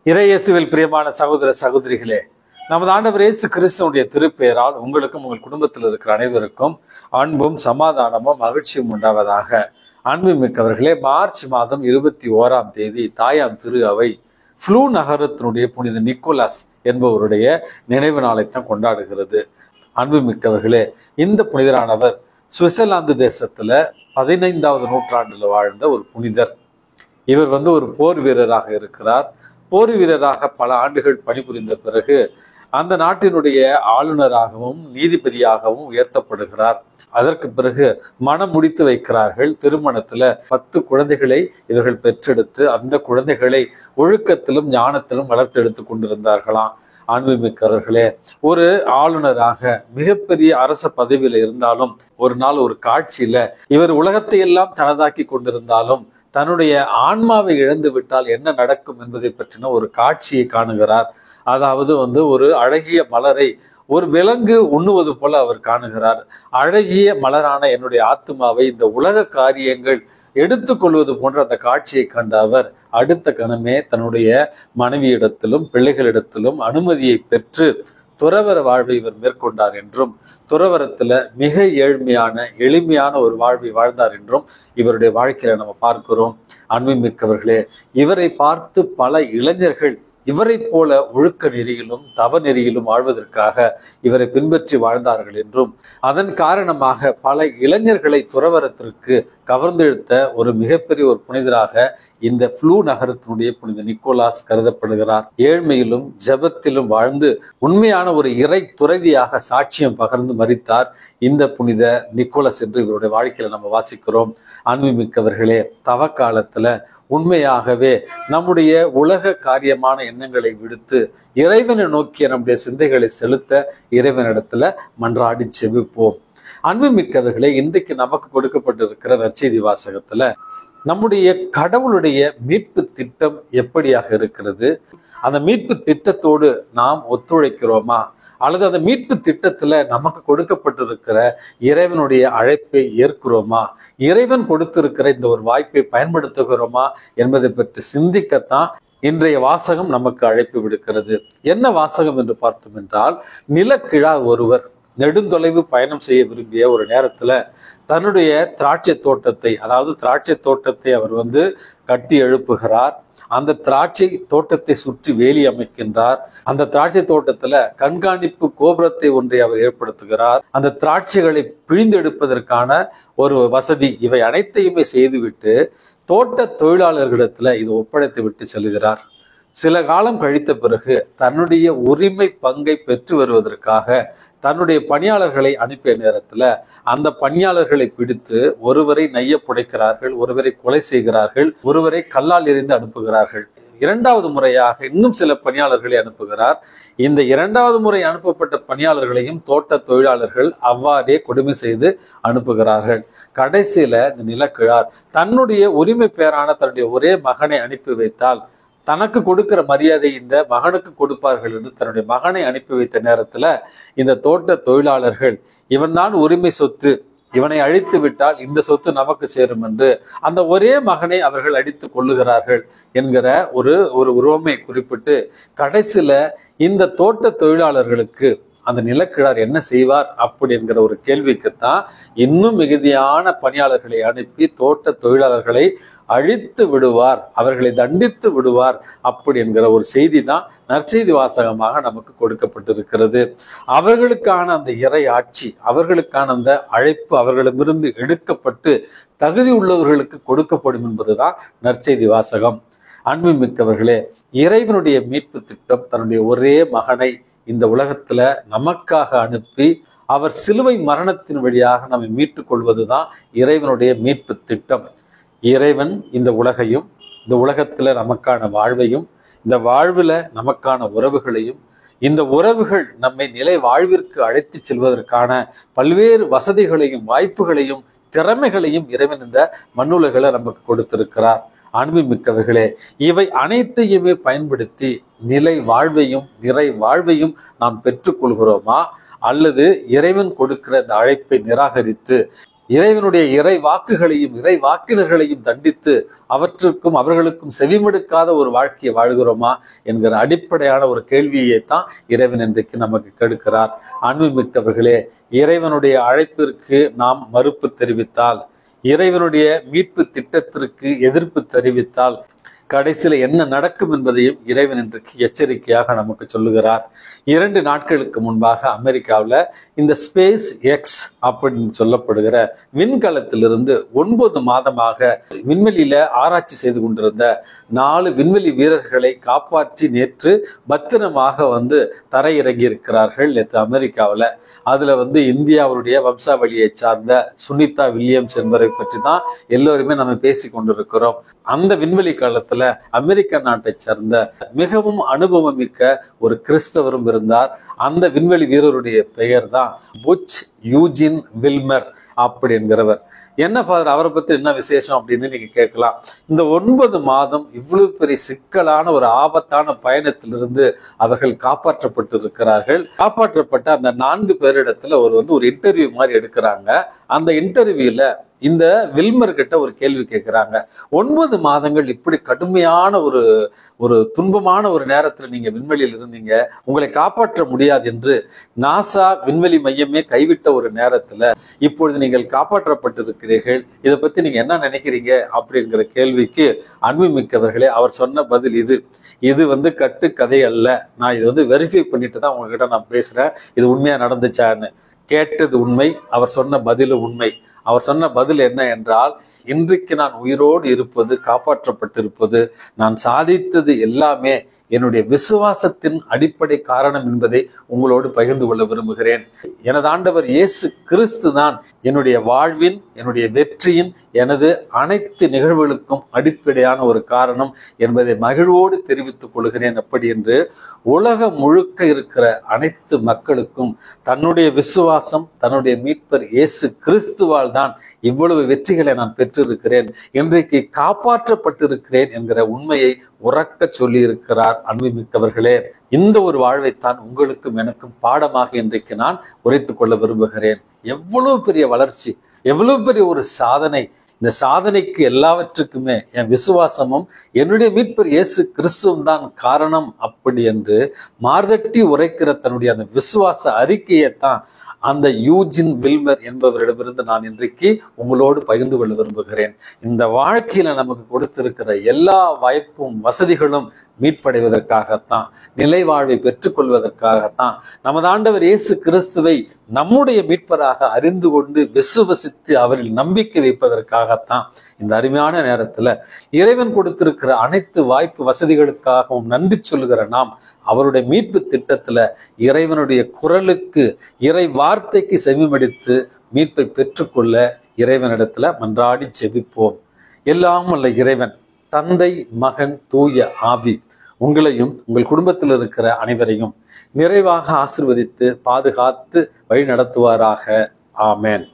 இறையேசுவில் பிரியமான சகோதர சகோதரிகளே, நமது ஆண்டவர் இயேசு கிறிஸ்துவனுடைய திருப்பெயரால் உங்களுக்கும் உங்கள் குடும்பத்தில் இருக்கிற அனைவருக்கும் அன்பும் சமாதானமும் மகிழ்ச்சியும் உண்டாவதாக. அன்பு மிக்கவர்களே, மார்ச் மாதம் 21ஆம் தேதி தாயாம் திரு அவை ஃப்ளூ நகரத்தினுடைய புனித நிக்கோலாஸ் என்பவருடைய நினைவு நாளைத்தான் கொண்டாடுகிறது. அன்பு மிக்கவர்களே, இந்த புனிதரானவர் சுவிட்சர்லாந்து தேசத்துல 15வது நூற்றாண்டுல வாழ்ந்த ஒரு புனிதர். இவர் ஒரு போர் வீரராக இருக்கிறார். போர் வீரராக பல ஆண்டுகள் பணிபுரிந்த பிறகு அந்த நாட்டினுடைய ஆளுநராகவும் நீதிபதியாகவும் உயர்த்தப்படுகிறார். அதற்கு பிறகு மனம் முடித்து வைக்கிறார்கள். திருமணத்துல 10 குழந்தைகளை இவர்கள் பெற்றெடுத்து அந்த குழந்தைகளை ஒழுக்கத்திலும் ஞானத்திலும் வளர்த்தெடுத்து கொண்டிருந்தார்களாம். அன்புமிக்கவர்களே, ஒரு ஆளுநராக மிகப்பெரிய அரச பதவியில இருந்தாலும் ஒரு நாள் ஒரு காட்சியில இவர் உலகத்தை எல்லாம் தனதாக்கி கொண்டிருந்தாலும் தன்னுடைய ஆன்மாவை இழந்து விட்டால் என்ன நடக்கும் என்பதை பற்றின ஒரு காட்சியை காணுகிறார். அதாவது ஒரு அழகிய மலரை ஒரு விலங்கு உண்ணுவது போல அவர் காணுகிறார். அழகிய மலரான என்னுடைய ஆத்மாவை இந்த உலக காரியங்கள் எடுத்துக்கொள்வது போன்ற அந்த காட்சியை கண்ட அவர் அடுத்த கணமே தன்னுடைய மனைவியிடத்திலும் பிள்ளைகளிடத்திலும் அனுமதியை பெற்று துறவர வாழ்வை இவர் மேற்கொண்டார் என்றும், துறவரத்துல மிக எளிமையான ஒரு வாழ்வை வாழ்ந்தார் என்றும் இவருடைய வாழ்க்கையில நம்ம பார்க்கிறோம். அன்புமிக்கவர்களே, இவரை பார்த்து பல இளைஞர்கள் இவரை போல ஒழுக்க நெறியிலும் தவ நெறியிலும் வாழ்வதற்காக இவரை பின்பற்றி வாழ்ந்தார்கள் என்றும், அதன் காரணமாக பல இளைஞர்களை துறவரத்திற்கு கவர்ந்தெழுத்த ஒரு மிகப்பெரிய ஒரு புனிதராக இந்த ஃப்ளூ நகரத்தினுடைய புனித நிக்கோலாஸ் கருதப்படுகிறார். ஏழ்மையிலும் ஜபத்திலும் வாழ்ந்து உண்மையான ஒரு இறை துறவியாக சாட்சியம் பகர்ந்து மரித்தார் இந்த புனித நிக்கோலாஸ் என்று இவருடைய வாழ்க்கையில நம்ம வாசிக்கிறோம். அன்புமிக்கவர்களே, தவ காலத்துல உண்மையாகவே நம்முடைய உலக காரியமான எண்ணங்களை விடுத்து இறைவனை நோக்கிய நம்முடைய சிந்தைகளை செலுத்த இறைவனிடத்துல மன்றாடி செபிப்போம். அன்புமிக்கவர்களே, இன்றைக்கு நமக்கு கொடுக்கப்பட்டிருக்கிற நற்செய்தி வாசகத்துல நம்முடைய கடவுளுடைய மீட்பு திட்டம் எப்படியாக இருக்கிறது? அந்த மீட்பு திட்டத்தோடு நாம் ஒத்துழைக்கிறோமா? அல்லது அந்த மீட்பு திட்டத்துல நமக்கு கொடுக்கப்பட்டிருக்கிற இறைவனுடைய அழைப்பை ஏற்கிறோமா? இறைவன் கொடுத்திருக்கிற இந்த ஒரு வாய்ப்பை பயன்படுத்துகிறோமா என்பதை பற்றி சிந்திக்கத்தான் இன்றைய வாசகம் நமக்கு அழைப்பு விடுக்கிறது. என்ன வாசகம் என்று பார்த்தோம் என்றால், நிலக்கிழார் ஒருவர் நெடுந்தொலைவு பயணம் செய்ய விரும்பிய ஒரு நேரத்துல தன்னுடைய திராட்சை தோட்டத்தை அவர் கட்டி எழுப்புகிறார். அந்த திராட்சை தோட்டத்தை சுற்றி வேலி அமைக்கின்றார். அந்த திராட்சை தோட்டத்துல கண்காணிப்பு கோபுரத்தை ஒன்றை அவர் ஏற்படுத்துகிறார். அந்த திராட்சைகளை பிழிந்தெடுப்பதற்கான ஒரு வசதி, இவை அனைத்தையுமே செய்துவிட்டு தோட்ட தொழிலாளர்களிடத்துல இது ஒப்படைத்து விட்டு செல்கிறார். சில காலம் கழித்த பிறகு தன்னுடைய உரிமை பங்கை பெற்று வருவதற்காக தன்னுடைய பணியாளர்களை அனுப்பிய நேரத்துல அந்த பணியாளர்களை பிடித்து ஒருவரை நைய புடைக்கிறார்கள், ஒருவரை கொலை செய்கிறார்கள், ஒருவரை கல்லால் எறிந்து அனுப்புகிறார்கள். 2வது முறையாக இன்னும் சில பணியாளர்களை அனுப்புகிறார். இந்த 2வது முறை அனுப்பப்பட்ட பணியாளர்களையும் தோட்ட தொழிலாளர்கள் அவ்வாறே கொடுமை செய்து அனுப்புகிறார்கள். கடைசியில இந்த நிலக்கிழார் தன்னுடைய உரிமை பேரான தன்னுடைய ஒரே மகனை அனுப்பி வைத்தால் தனக்கு கொடுக்கிற மரியாதை இந்த மகனுக்கு கொடுப்பார்கள் என்று தன்னுடைய மகனை அனுப்பி வைத்த நேரத்துல இந்த தோட்ட தொழிலாளர்கள் இவன் தான் உரிமை சொத்து, இவனை அழித்து விட்டால் இந்த சொத்து நமக்கு சேரும் என்று அந்த ஒரே மகனை அவர்கள் அடித்து கொள்ளுகிறார்கள் என்கிற ஒரு உருவமை குறிப்பிட்டு கடைசியில இந்த தோட்ட தொழிலாளர்களுக்கு அந்த நிலக்கிழார் என்ன செய்வார் அப்படி என்கிற ஒரு கேள்விக்குத்தான் இன்னும் மிகுதியான பணியாளர்களை அனுப்பி தோட்ட தொழிலாளர்களை அழித்து விடுவார், அவர்களை தண்டித்து விடுவார் அப்படி என்கிற ஒரு செய்தி தான் நற்செய்தி வாசகமாக நமக்கு கொடுக்கப்பட்டிருக்கிறது. அவர்களுக்கான அந்த இறை ஆட்சி, அவர்களுக்கான அந்த அழைப்பு அவர்களிடமிருந்து எடுக்கப்பட்டு தகுதி உள்ளவர்களுக்கு கொடுக்கப்படும் என்பதுதான் நற்செய்தி வாசகம். அன்புமிக்கவர்களே, இறைவனுடைய மீட்பு திட்டம் தன்னுடைய ஒரே மகனை இந்த உலகத்துல நமக்காக அனுப்பி அவர் சிலுவை மரணத்தின் வழியாக நம்மை மீட்டுக் கொள்வதுதான் இறைவனுடைய மீட்பு திட்டம். இறைவன் இந்த உலகையும், இந்த உலகத்துல நமக்கான வாழ்வையும், இந்த வாழ்வுல நமக்கான உறவுகளையும், இந்த உறவுகள் நம்மை நிலை வாழ்விற்கு அழைத்து செல்வதற்கான பல்வேறு வசதிகளையும் வாய்ப்புகளையும் திறமைகளையும் இறைவன் இந்த மண்ணுலகளை நமக்கு கொடுத்திருக்கிறார். அன்புமிக்கவர்களே, இவை அனைத்தையுமே பயன்படுத்தி நிலை வாழ்வையும் நிறை வாழ்வையும் நாம் பெற்றுக்கொள்கிறோமா? அல்லது இறைவன் கொடுக்கிற இந்த அழைப்பை நிராகரித்து இறைவனுடைய இறை வாக்குகளையும் இறை வாக்கினர்களையும் தண்டித்து அவர்களுக்கும் செவிமடுக்காத ஒரு வாழ்க்கையை வாழ்கிறோமா என்கிற அடிப்படையான ஒரு கேள்வியை தான் இறைவன் இன்றைக்கு நமக்கு கெடுக்கிறார். அன்புமிக்கவர்களே, இறைவனுடைய அழைப்பிற்கு நாம் மறுப்பு தெரிவித்தால், இறைவனுடைய மீட்பு திட்டத்திற்கு எதிர்ப்பு தெரிவித்தால் கடைசியில என்ன நடக்கும் என்பதையும் இறைவன் இன்றைக்கு எச்சரிக்கையாக நமக்கு சொல்லுகிறார். 2 நாட்களுக்கு முன்பாக அமெரிக்காவில் இந்த ஸ்பேஸ் எக்ஸ் அப்படின்னு சொல்லப்படுகிற விண்கலத்திலிருந்து 9 மாதமாக விண்வெளியில ஆராய்ச்சி செய்து கொண்டிருந்த 4 விண்வெளி வீரர்களை காப்பாற்றி நேற்று பத்திரமாக தரையிறங்கி இருக்கிறார்கள். நேற்று அமெரிக்காவில் அதுல இந்தியாவுடைய வம்சாவளியை சார்ந்த சுனிதா வில்லியம்ஸ் என்பவரை பற்றி தான் எல்லோருமே நம்ம பேசி கொண்டிருக்கிறோம். அந்த விண்வெளி காலத்துல அமெரிக்க நாட்டை சேர்ந்த மிகவும் அனுபவம் மிக்க ஒரு கிறிஸ்தவரும் இருந்தார். அந்த விண்வெளி வீரருடைய பெயர் தான் புச் யூஜின் வில்மர் அப்படி என்கிறவர். என்ன ஃபாதர், அவரை பத்தி என்ன விசேஷம் அப்படின்னு நீங்க கேட்கலாம். இந்த 9 மாதம் இவ்வளவு பெரிய சிக்கலான ஒரு ஆபத்தான பயணத்திலிருந்து அவர்கள் காப்பாற்றப்பட்டு இருக்கிறார்கள். காப்பாற்றப்பட்ட அந்த 4 பேரிடத்துல ஒரு இன்டர்வியூ மாதிரி எடுக்கிறாங்க. அந்த இன்டர்வியூல இந்த வில்மர் கிட்ட ஒரு கேள்வி கேட்கிறாங்க. 9 மாதங்கள் இப்படி கடுமையான ஒரு துன்பமான ஒரு நேரத்துல நீங்க விண்வெளியில் இருந்தீங்க, உங்களை காப்பாற்ற முடியாது என்று நாசா விண்வெளி மையமே கைவிட்ட ஒரு நேரத்துல இப்பொழுது நீங்கள் காப்பாற்றப்பட்டிருக்கிறீர்கள், இதை பத்தி நீங்க என்ன நினைக்கிறீங்க அப்படிங்கிற கேள்விக்கு அன்புமிக்கவர்களே அவர் சொன்ன பதில் இது கட்டு கதை அல்ல. நான் இது வெரிஃபை பண்ணிட்டு தான் உங்ககிட்ட நான் பேசுறேன். இது உண்மையா நடந்துச்சான்னு. கேட்டது உண்மை, அவர் சொன்ன பதில் உண்மை. அவர் சொன்ன பதில் என்ன என்றால், இன்றைக்கு நான் உயிரோடு இருப்பது, காப்பாற்றப்பட்டிருப்பது, நான் சாதித்தது எல்லாமே என்னுடைய விசுவாசத்தின் அடிப்படை காரணம் என்பதை உங்களோடு பகிர்ந்து கொள்ள விரும்புகிறேன். எனது ஆண்டவர் இயேசு கிறிஸ்து தான் என்னுடைய வாழ்வின், என்னுடைய வெற்றியின், எனது அனைத்து நிகழ்வுகளுக்கும் அடிப்படையான ஒரு காரணம் என்பதை மகிழ்வோடு தெரிவித்துக் கொள்கிறேன். அப்படி என்று உலகம் முழுக்க இருக்கிற அனைத்து மக்களுக்கும் தன்னுடைய விசுவாசம், தன்னுடைய மீட்பர் இயேசு கிறிஸ்துவால் தான் இவ்வளவு வெற்றிகளை நான் பெற்றிருக்கிறேன், இன்றைக்கு காப்பாற்றப்பட்டிருக்கிறேன் என்கிற உண்மையை உறக்க சொல்லி இருக்கிறார். அன்புமிக்கவர்களே, இந்த ஒரு வாழ்வைத்தான் உங்களுக்கும் எனக்கும் பாடமாக இன்றைக்கு நான் உரைத்துக் கொள்ள விரும்புகிறேன். எவ்வளவு பெரிய வளர்ச்சி, எவ்வளவு பெரிய ஒரு சாதனை! இந்த சாதனைக்கு எல்லாவற்றுக்குமே என் விசுவாசமும் என்னுடைய மீட்பர் இயேசு கிறிஸ்துவும் தான் காரணம் அப்படி என்று மார்தட்டி உரைக்கிற தன்னுடைய அந்த விசுவாச அறிக்கையைத்தான் அந்த யூஜின் வில்மர் என்பவரிடமிருந்து நான் இன்றைக்கு உங்களோடு பகிர்ந்து கொள்ள விரும்புகிறேன். இந்த வாழ்க்கையில நமக்கு கொடுத்திருக்கிற எல்லா வாய்ப்பும் வசதிகளும் மீட்படைவதற்காகத்தான், நிலை வாழ்வை பெற்றுக்கொள்வதற்காகத்தான், நமது ஆண்டவர் இயேசு கிறிஸ்துவை நம்முடைய மீட்பராக அறிந்து கொண்டு விசுவசித்து அவரில் நம்பிக்கை வைப்பதற்காகத்தான். இந்த அருமையான நேரத்துல இறைவன் கொடுத்திருக்கிற அனைத்து வாய்ப்பு வசதிகளுக்காகவும் நன்றி சொல்லுகிற நாம் அவருடைய மீட்பு திட்டத்துல இறைவனுடைய குரலுக்கு, இறை வார்த்தைக்கு செவிமடித்து மீட்பை பெற்றுக்கொள்ள இறைவனிடத்துல மன்றாடி ஜெபிப்போம். எல்லாம் அல்ல இறைவன், தந்தை, மகன், தூய ஆவி உங்களையும் உங்கள் குடும்பத்தில் இருக்கிற அனைவரையும் நிறைவாக ஆசீர்வதித்து பாதுகாத்து வழி நடத்துவாராக. ஆமென்.